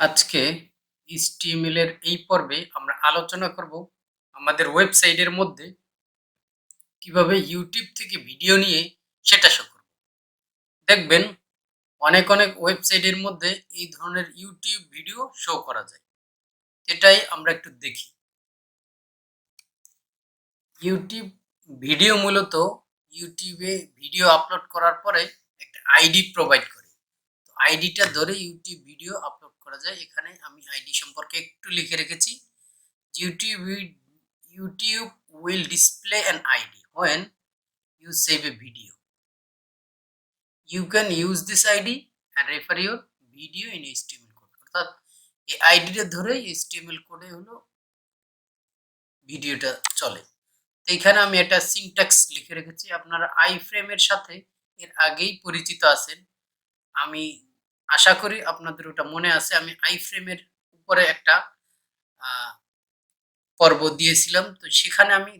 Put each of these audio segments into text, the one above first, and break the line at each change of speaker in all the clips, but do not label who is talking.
আজকে HTML এর এই পর্বে আমরা আলোচনা করব আমাদের ওয়েবসাইটের মধ্যে কিভাবে ইউটিউব থেকে ভিডিও নিয়ে সেটা শো করব। দেখবেন অনেক ওয়েবসাইটের মধ্যে এই ধরনের ইউটিউব ভিডিও শো করা যায়। এটাই আমরা একটু দেখি। ইউটিউব ভিডিও মূলত ইউটিউবে ভিডিও আপলোড করার পরে একটা আইডি প্রোভাইড করে। তো আইডিটা ধরে ইউটিউব ভিডিও আপলোড করা যায়। এখানে আমি আইডি সম্পর্কে একটু লিখে রেখেছি। YouTube will display an ID when you save a video. You can use this ID and refer your video in HTML code. অর্থাৎ এই আইডিটা ধরে HTML কোডে হলো ভিডিওটা চলে। তো এখানে আমি একটা সিনট্যাক্স লিখে রেখেছি। আপনারা আইফ্রেমের সাথে এর আগেই পরিচিত আছেন। আমি আশা করি আপনাদের ওটা মনে আছে। আমি আইফ্রেমের উপরে একটা পর্ব দিয়েছিলাম। তো সেখানে আমি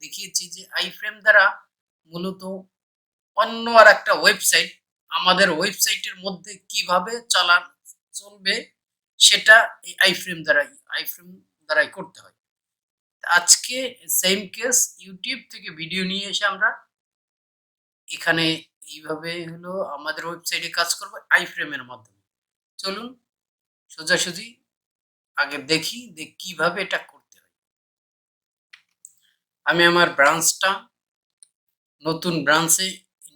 দেখিয়েছি যে আইফ্রেম দ্বারা মূলত অন্য আর একটা ওয়েবসাইট আমাদের ওয়েবসাইটের মধ্যে কিভাবে চলবে সেটা এই আইফ্রেম দ্বারাই করতে হয়। আজকে সেম কেস ইউটিউব থেকে ভিডিও নিয়ে এসে আমরা এখানে এইভাবে হলো আমাদের ওয়েবসাইটে কাজ করব আইফ্রেমের মাধ্যমে। চলুন সোজাসুজি আগে দেখি যে কিভাবে এটা করতে হয়। আমি আমার ব্রাঞ্চটা নতুন ব্রাঞ্চে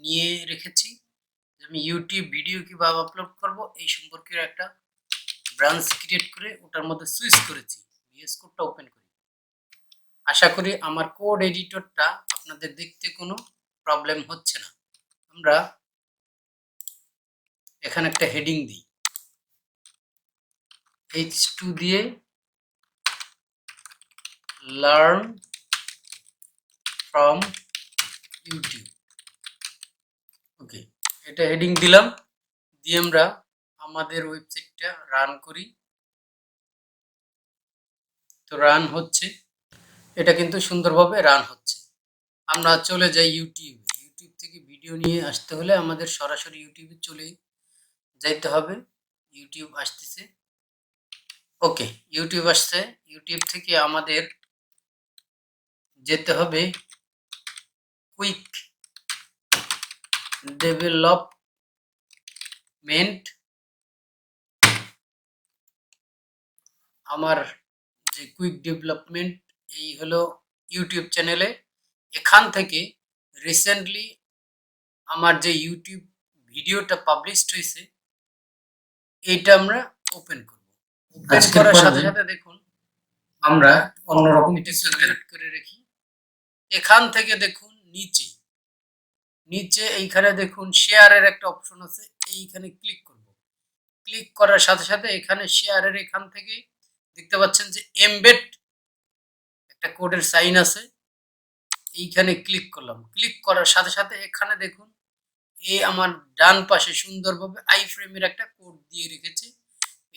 নিয়ে রেখেছি। আমি ইউটিউব ভিডিও কিভাবে আপলোড করব এই সম্পর্কে একটা ব্রাঞ্চ ক্রিয়েট করে ওটার মধ্যে সুইচ করেছি। ভিএস কোডটা ওপেন করি। আশা করি আমার কোড এডিটরটা আপনাদের দেখতে কোনো প্রবলেম হচ্ছে না। আমরা এখানে একটা হেডিং দিই, H2 দিয়ে লার্ন ফ্রম ইউটিউব। ওকে, এটা হেডিং দিলাম। দিয়ে আমরা আমাদের ওয়েবসাইটটা রান করি। তো রান হচ্ছে, এটা কিন্তু সুন্দরভাবে রান হচ্ছে। আমরা চলে যাই ইউটিউবে। ইউটিউব থেকে ভিডিও নিয়ে আসতে হলে আমাদের সরাসরি ইউটিউবে চলে যাইতে হবে। ইউটিউব আসতেছে। ওকে, ইউটিউব আসছে। ইউটিউব থেকে আমাদের যেতে হবে কুইক ডেভেলপমেন্ট। আমার যে কুইক ডেভেলপমেন্ট এই হলো ইউটিউব চ্যানেলে। এখান থেকে রিসেন্টলি আমার যে ইউটিউব ভিডিওটা পাবলিশড হয়েছে এইটা আমরা ওপেন করব। ওপেন করার সাথে সাথে দেখুন আমরা অন্যরকম কিছু সিলেক্ট করে রাখি। এখান থেকে দেখুন নিচে এইখানে দেখুন শেয়ারের একটা অপশন আছে। এইখানে ক্লিক করব। ক্লিক করার সাথে সাথে এখানে শেয়ারের এখান থেকে দেখতে পাচ্ছেন যে এমবেড একটা কোডের সাইন আছে। এইখানে ক্লিক করলাম। ক্লিক করার সাথে সাথে এখানে দেখুন এই আমার ডান পাশে সুন্দরভাবে আইফ্রেমের একটা কোড দিয়ে রেখেছে।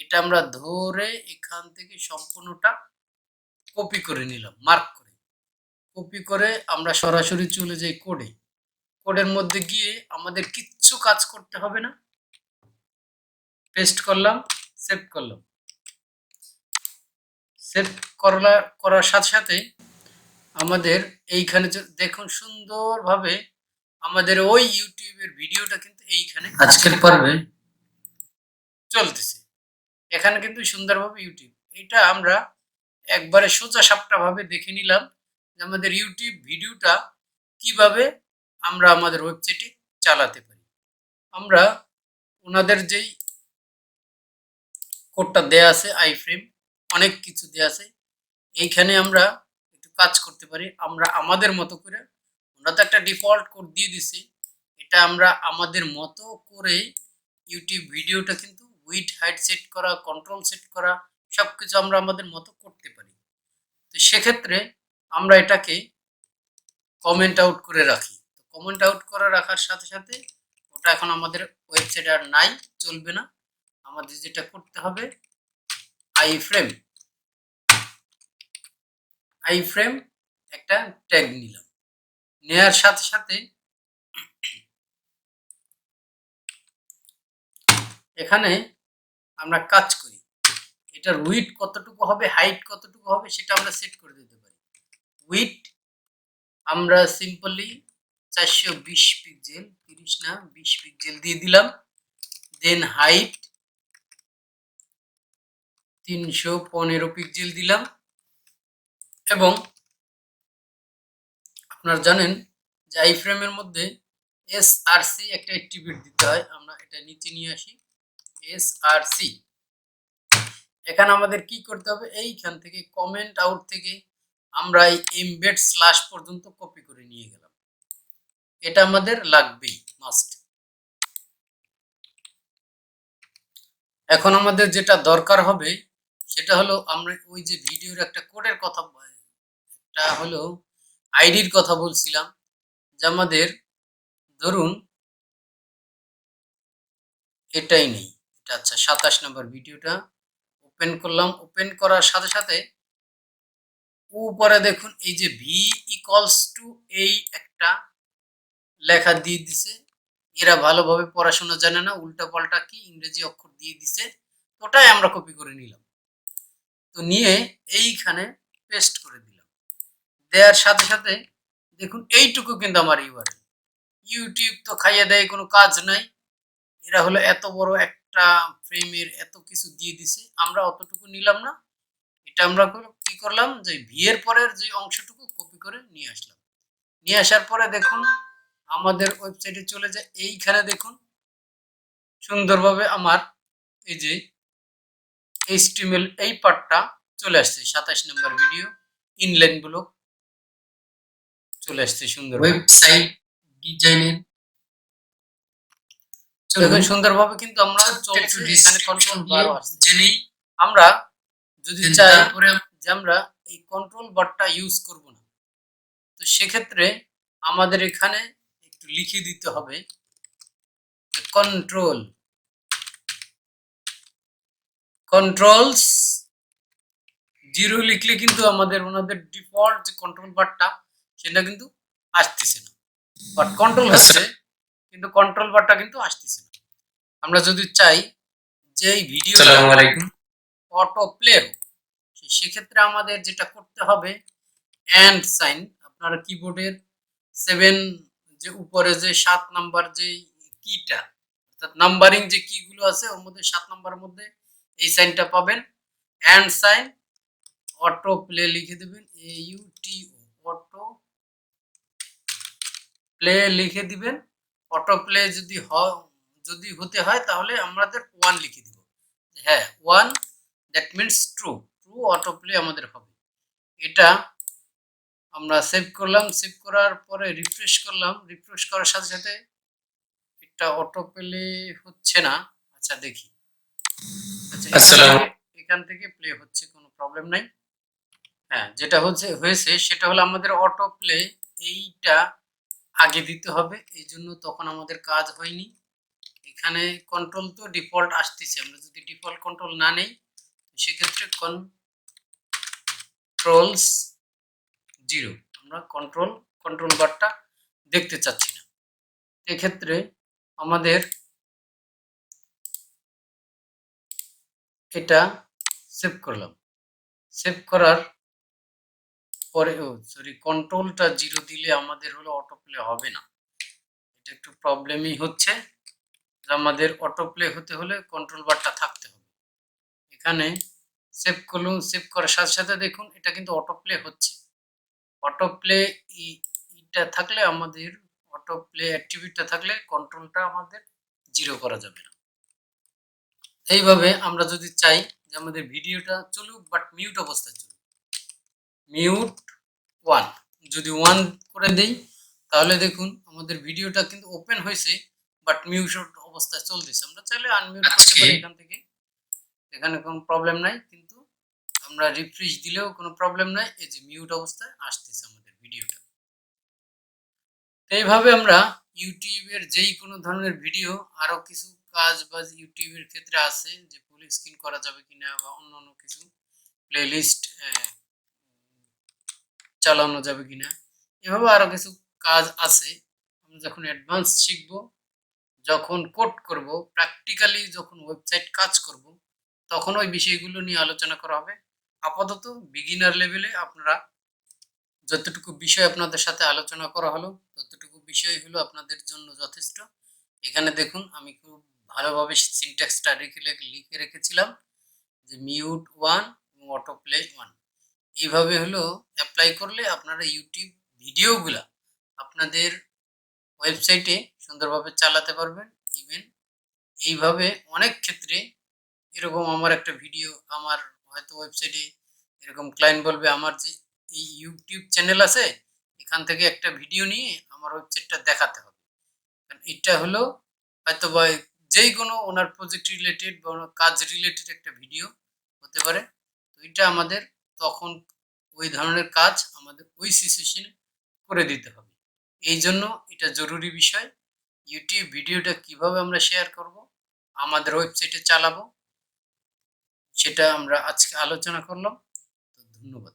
এটা আমরা ধরে এখান থেকে সম্পূর্ণটা কপি করে নিলাম। মার্ক করে কপি করে আমরা সরাসরি চলে যাই কোডে। কোডের মধ্যে গিয়ে আমাদের কিচ্ছু কাজ করতে হবে না। পেস্ট করলাম, সেভ করলাম। সেভ করার সাথে সাথে আমাদের এইখানে দেখুন সুন্দরভাবে আমাদের ওই ইউটিউবের ভিডিওটা কিন্তু এইখানে আজকের পর্বে চলতেছে। এখানে কিন্তু সুন্দরভাবে ইউটিউব, এটা আমরা একবারে সোজা সাপটা ভাবে দেখে নিলাম যে আমাদের ইউটিউব ভিডিওটা কিভাবে আমরা আমাদের ওয়েবসাইটে চালাতে পারি। আমরা ওনাদের যেই কোডটা দেয়া আছে আইফ্রেম, অনেক কিছু দেয়া আছে। এইখানে আমরা একটু কাজ করতে পারি। আমরা আমাদের মতো করে, ওরা তো একটা ডিফল্ট কোড দিয়ে দিছে, এটা আমরা আমাদের মতো করে ইউটিউব ভিডিওটা কিন্তু উইডথ হাইট সেট করা, কন্ট্রোল সেট করা সবকিছু আমরা আমাদের মতো করতে পারি। তো সেক্ষেত্রে আমরা এটাকে কমেন্ট আউট করে রাখি। তো কমেন্ট আউট করে রাখার সাথে সাথে ওটা এখন আমাদের ওয়েবসাইট আর নাই, চলবে না। আমাদের যেটা করতে হবে আইফ্রেম একটা ট্যাগ নিলাম। নেয়ার সাথে সাথে এখানে আমরা কাজ করি। এটার উইডথ কতটুকু হবে, হাইট কতটুকু হবে সেটা আমরা সেট করে দিতে পারি। উইডথ আমরা সিম্পলি 420 পিক্সেল, 30 না 20 পিক্সেল দিয়ে দিলাম। দেন হাইট 315 পিক্সেল দিলাম। এবং আপনারা জানেন যে আই ফ্রেমের মধ্যে এসআরসি একটা অ্যাট্রিবিউট দিতে হয়। আমরা এটা নিচে নিয়ে আসি, এসআরসি। এখানে আমাদের কি করতে হবে, এইখান থেকে কমেন্ট আউট থেকে আমরা এই এমবেড স্ল্যাশ পর্যন্ত কপি করে নিয়ে গেলাম। এটা আমাদের লাগবেই, মাস্ট। এখন আমাদের যেটা দরকার হবে সেটা হলো, আমরা ওই যে ভিডিওর একটা কোডের কথা, এটা হলো আইডির কথা বলছিলাম, যে আমাদের ধরুন এটাই নেই, এটা আচ্ছা 27 নম্বর ভিডিওটা ওপেন করলাম। ওপেন করার সাথে সাথে উপরে দেখুন এই যে ভি ইকুয়ালস টু এই একটা লেখা দিয়ে দিছে। এরা ভালোভাবে পড়াশোনা জানে না, উল্টা পাল্টা কি ইংরেজি অক্ষর দিয়ে দিছে, ওটাই আমরা কপি করে নিলাম। তো নিয়ে এইখানে পেস্ট করে দিলাম। দেওয়ার সাথে সাথে দেখুন এইটুকু কিন্তু আমার ইউআরএল। ইউটিউব তো খাইয়ে দেয়, কোনো কাজ নাই। এরা হলো এত বড় একটা ফ্রেমের এত কিছু দিয়ে দিছে, আমরা অতটুকু নিলাম না। এটা আমরা কি করলাম, যে ভি এর পরের যে অংশটুকু কপি করে নিয়ে আসলাম। নিয়ে আসার পরে দেখুন আমাদের ওয়েবসাইটে চলে যায়। এইখানে দেখুন সুন্দরভাবে আমার এই যে এইচটিএমএল এই পার্টটা চলে আসছে। 27 নম্বর ভিডিও ইনলাইন ব্লক চলে আসছে সুন্দর। ওয়েবসাইট ডিজাইনের দেখুন সুন্দরভাবে কিন্তু আমরা চলছে। এখানে কন্ট্রোল বার আছে, জেনে আমরা যদি চাই যে আমরা এই কন্ট্রোল বারটা ইউজ করব না, তো সেক্ষেত্রে আমাদের এখানে একটু লিখে দিতে হবে কন্ট্রোলস 0 লিখলে কিন্তু আমাদের ওনাদের ডিফল্ট যে কন্ট্রোল বারটা সেটা কিন্তু আসতেছে না, বাট কন্ট্রোল হচ্ছে কিন্তু কন্ট্রোল বারটা কিন্তু আসতেছে না। আমরা যদি চাই যে এই ভিডিও অটো প্লে হোক, সেক্ষেত্রে আমাদের যেটা করতে হবে এন্ড সাইন, আপনারা কিবোর্ডের 7 যে উপরে যে 7 নাম্বার যে কিটা, অর্থাৎ নাম্বারিং যে কি গুলো আছে ওর মধ্যে 7 নাম্বারের মধ্যে এই সাইনটা পাবেন, এন্ড সাইন অটো প্লে লিখে দিবেন, AUTO অটো প্লে লিখে দিবেন। অটো প্লে যদি হতে হয় তাহলে আমাদের 1 লিখে দিব। হ্যাঁ 1, that means true auto play আমাদের হবে। এটা আমরা সেভ করলাম। সেভ করার পরে রিফ্রেশ করলাম। রিফ্রেশ করার সাথে সাথে এটা অটো প্লে হচ্ছে না। আচ্ছা দেখি, আচ্ছা এখান থেকে প্লে হচ্ছে, কোনো প্রবলেম নাই। হ্যাঁ যেটা হয়েছে সেটা হলো আমাদের অটো প্লে এইটা আগে দিতে হবে, এই জন্য তখন আমাদের কাজ হয়নি। এখানে কন্ট্রোল তো ডিফল্ট আসতেছে, আমরা যদি ডিফল্ট কন্ট্রোল না নেই সেক্ষেত্রে কন্ট্রোলস 0, আমরা কন্ট্রোল বারটা দেখতে চাচ্ছি না। এক্ষেত্রে আমাদের এটা সেভ করলাম। সেভ করার পরে কন্ট্রোলটা 0 দিলে আমাদের হলো অটো প্লে হবে না, এটা একটু প্রবলেমই হচ্ছে। আমাদের অটো প্লে হতে হলে কন্ট্রোল বারটা থাকতে হবে। এখানে সেভ করলাম। সেভ করার সাথে সাথে দেখুন এটা কিন্তু অটো প্লে হচ্ছে। অটো প্লে এটা থাকলে আমাদের অটো প্লে অ্যাক্টিভিটিটা থাকলে কন্ট্রোলটা আমাদের 0 করা যাবে না। এইভাবে আমরা যদি চাই যে আমাদের ভিডিওটা চলুক বাট মিউট অবস্থায় চলুক, মিউট 1 যদি 1 করে দেই তাহলে দেখুন আমাদের ভিডিওটা কিন্তু ওপেন হয়েছে বাট মিউট অবস্থায় চলতেছে। আমরা চাইলে আনমিউট করতে পারি এখান থেকে, এখানে কোনো প্রবলেম নাই। কিন্তু আমরা রিফ্রেশ দিলেও কোনো প্রবলেম নাই, এই যে মিউট অবস্থায় আসতেছে আমাদের ভিডিওটা। এইভাবে আমরা ইউটিউবের যেই কোনো ধরনের ভিডিও, আরো কিছু কাজ বাজ ইউটিউবের ক্ষেত্রে আছে যে ফুল স্ক্রিন করা যাবে কিনা বা অন্যান্য কিছু প্লেলিস্ট চালানো যাবে কিনা, এভাবে আরো কিছু কাজ আছে। আমরা যখন অ্যাডভান্স শিখব, যখন কোড করব, প্র্যাকটিক্যালি যখন ওয়েবসাইট কাজ করব, তখন ওই বিষয়গুলো নিয়ে আলোচনা করা হবে। আপাতত বিগিনার লেভেলে আপনারা যতটুকু বিষয় আপনাদের সাথে আলোচনা করা হলো, ততটুকু বিষয় হলো আপনাদের জন্য যথেষ্ট। এখানে দেখুন আমি খুব ভালোভাবে সিনট্যাক্সটা লিখে রেখেছিলাম যে মিউট 1 এবং অটো প্লে 1। এইভাবে হলো এপ্লাই করলে আপনারা ইউটিউব ভিডিওগুলা আপনাদের ওয়েবসাইটে সুন্দরভাবে চালাতে পারবেন। ইভেন এইভাবে অনেক ক্ষেত্রে এরকম আমার একটা ভিডিও আমার হয়তো ওয়েবসাইটে এরকম ক্লায়েন্ট বলবে আমার যে এই ইউটিউব চ্যানেল আছে এখান থেকে একটা ভিডিও নিয়ে আমার ওয়েবসাইটটা দেখাতে হবে। কারণ এটা হলো হয়তো বা যেই কোনো ওনার প্রজেক্ট রিলেটেড বা ওনার কাজ রিলেটেড একটা ভিডিও হতে পারে। তো এটা আমাদের তখন ওই ধরনের কাজ আমাদের ওই সিচুয়েশনে করে দিতে হবে। এই জন্য এটা জরুরি বিষয়। ইউটিউব ভিডিওটা কিভাবে আমরা শেয়ার করব, আমাদের ওয়েবসাইটে চালাবো, সেটা আমরা আজকে আলোচনা করলাম। তো ধন্যবাদ।